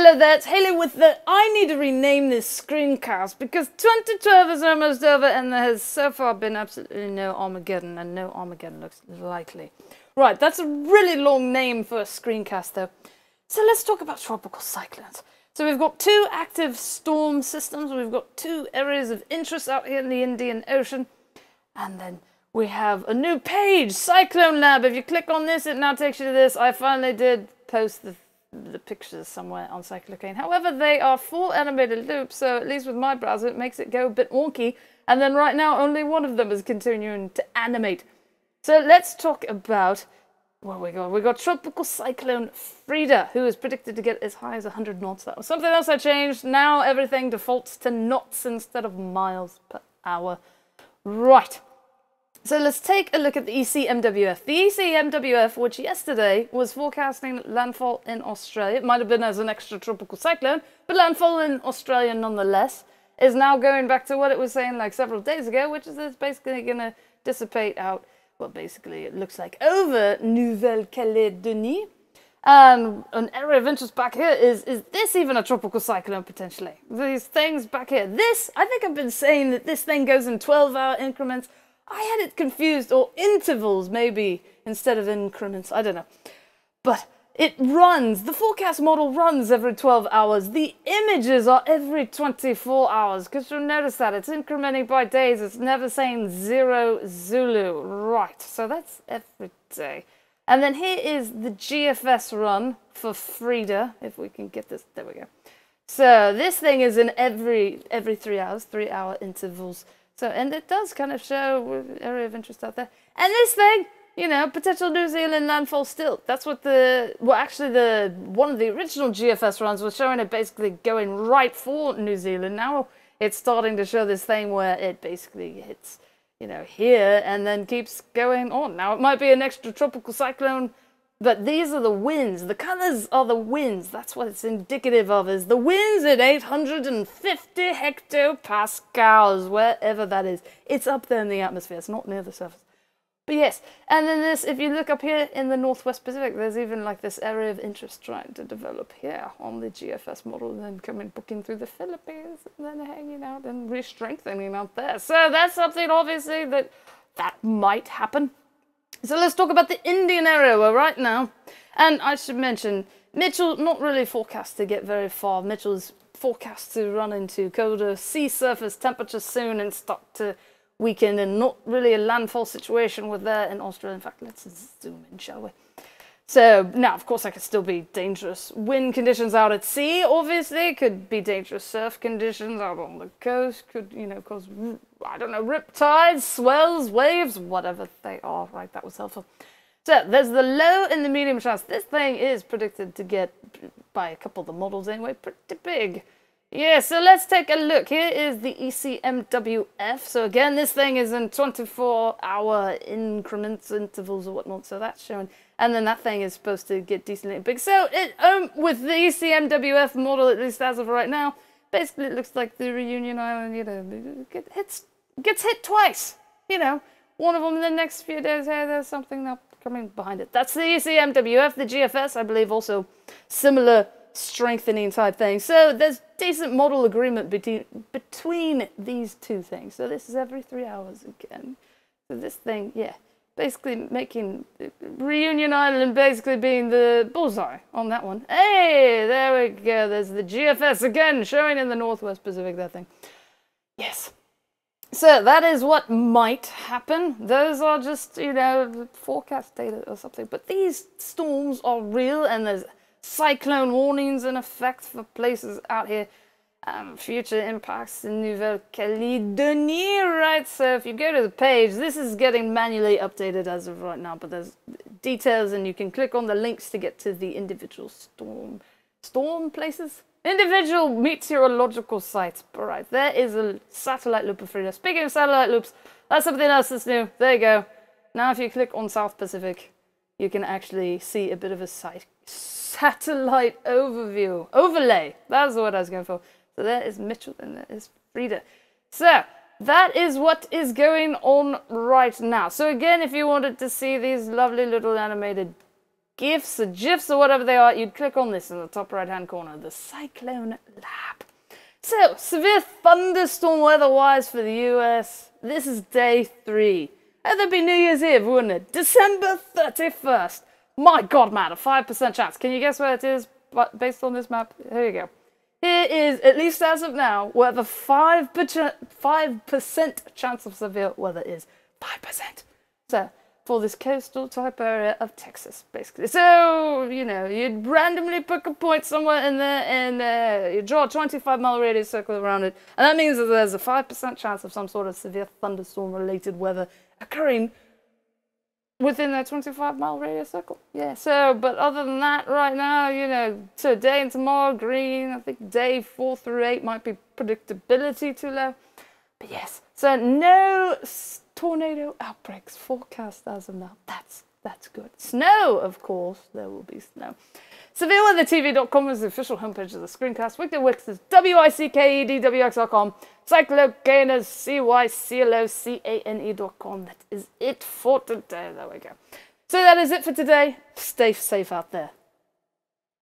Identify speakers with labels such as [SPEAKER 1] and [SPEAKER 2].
[SPEAKER 1] hello there, it's Haley with the... I need to rename this screencast because 2012 is almost over and there has so far been absolutely no Armageddon, and no Armageddon looks likely. Right, that's a really long name for a screencast though. So let's talk about tropical cyclones. So we've got two active storm systems, we've got two areas of interest out here in the Indian Ocean, and then we have a new page, Cyclone Lab. If you click on this, it now takes you to this. I finally did post the pictures somewhere on Cyclone. However, they are full animated loops, so at least with my browser, it makes it go a bit wonky. And then right now, only one of them is continuing to animate. So let's talk about what we got. We got Tropical Cyclone Freda, who is predicted to get as high as 100 knots. That was something else I changed. Now everything defaults to knots instead of miles per hour. Right. So let's take a look at the ECMWF. The ECMWF, which yesterday was forecasting landfall in Australia, it might have been as an extratropical cyclone, but landfall in Australia nonetheless, is now going back to what it was saying like several days ago, which is it's basically going to dissipate out, well, basically it looks like over Nouvelle-Calédonie. And an area of interest back here is this even a tropical cyclone potentially? These things back here. This, I think I've been saying that this thing goes in 12-hour increments. I had it confused, or intervals maybe, instead of increments, I don't know. But it runs, the forecast model runs every 12 hours. The images are every 24 hours, because you'll notice that it's incrementing by days. It's never saying 0 Zulu. Right, so that's every day. And then here is the GFS run for Freda, if we can get this, there we go. So this thing is in every 3 hours, 3-hour intervals. So, and it does kind of show area of interest out there. And this thing, you know, potential New Zealand landfall still. That's what one of the original GFS runs was showing it basically going right for New Zealand. Now it's starting to show this thing where it basically hits, you know, here and then keeps going on. Now it might be an extratropical cyclone, but these are the winds. The colors are the winds. That's what it's indicative of, is the winds at 850 hectopascals, wherever that is. It's up there in the atmosphere. It's not near the surface. But yes, and then this, if you look up here in the Northwest Pacific, there's even like this area of interest trying to develop here on the GFS model, and then booking through the Philippines, and then hanging out and re-strengthening out there. So that's something obviously that might happen. So let's talk about the Indian area we're right now. And I should mention, Mitchell not really forecast to get very far. Mitchell's forecast to run into colder sea surface temperatures soon and start to weaken, and not really a landfall situation with that in Australia. In fact, let's zoom in, shall we? So now, of course, there could still be dangerous wind conditions out at sea, obviously. Could be dangerous surf conditions out on the coast. Could, you know, cause, I don't know, rip tides, swells, waves, whatever they are, right? That was helpful. So there's the low and the medium chance. This thing is predicted to get, by a couple of the models anyway, pretty big. Yeah, so let's take a look. Here is the ECMWF. So again, this thing is in 24-hour increments, intervals or whatnot. So that's showing. And then that thing is supposed to get decently big. So it, with the ECMWF model, at least as of right now, basically it looks like the Reunion Island, you know, gets hit twice. You know, one of them in the next few days. Hey, there's something up coming behind it. That's the ECMWF. The GFS, I believe, also similar strengthening type thing. So there's decent model agreement between these two things. So this is every 3 hours again. So this thing, yeah, basically making Reunion Island basically being the bullseye on that one. Hey, there we go. There's the GFS again, showing in the Northwest Pacific, that thing. Yes. So that is what might happen. Those are just, you know, forecast data or something. But these storms are real, and there's cyclone warnings in effect for places out here. Future impacts in Nouvelle-Calédonie, right? So if you go to the page, this is getting manually updated as of right now, but there's details, and you can click on the links to get to the individual storm places? Individual meteorological sites. All right, there is a satellite loop of Freda. Speaking of satellite loops, that's something else that's new. There you go. Now if you click on South Pacific, you can actually see a bit of a satellite overlay. That's what I was going for. So there is Mitchell and there is Freda. So that is what is going on right now. So again, if you wanted to see these lovely little animated GIFs or GIFs or whatever they are, you'd click on this in the top right-hand corner, the Cyclone Lab. So, severe thunderstorm weather-wise for the US, this is day 3. And that'd be New Year's Eve, wouldn't it? December 31st. My God, man, a 5% chance. Can you guess where it is based on this map? Here you go. Here is, at least as of now, where the 5% chance of severe weather is. 5%. So, for this coastal type area of Texas, basically. So, you know, you'd randomly pick a point somewhere in there and you draw a 25-mile radius circle around it. And that means that there's a 5% chance of some sort of severe thunderstorm-related weather occurring within that 25-mile radius circle. Yeah, so, but other than that, right now, you know, today and tomorrow, green. I think day 4 through 8 might be predictability too low. But yes, so no tornado outbreaks forecast as of now. That's good. Snow, of course, there will be snow. SevereWeatherTV.com is the official homepage of the screencast. Weekly Wix is WICKEDWX.com. Cyclocane is CYCLOCANE.com. That is it for today. There we go. So that is it for today. Stay safe out there.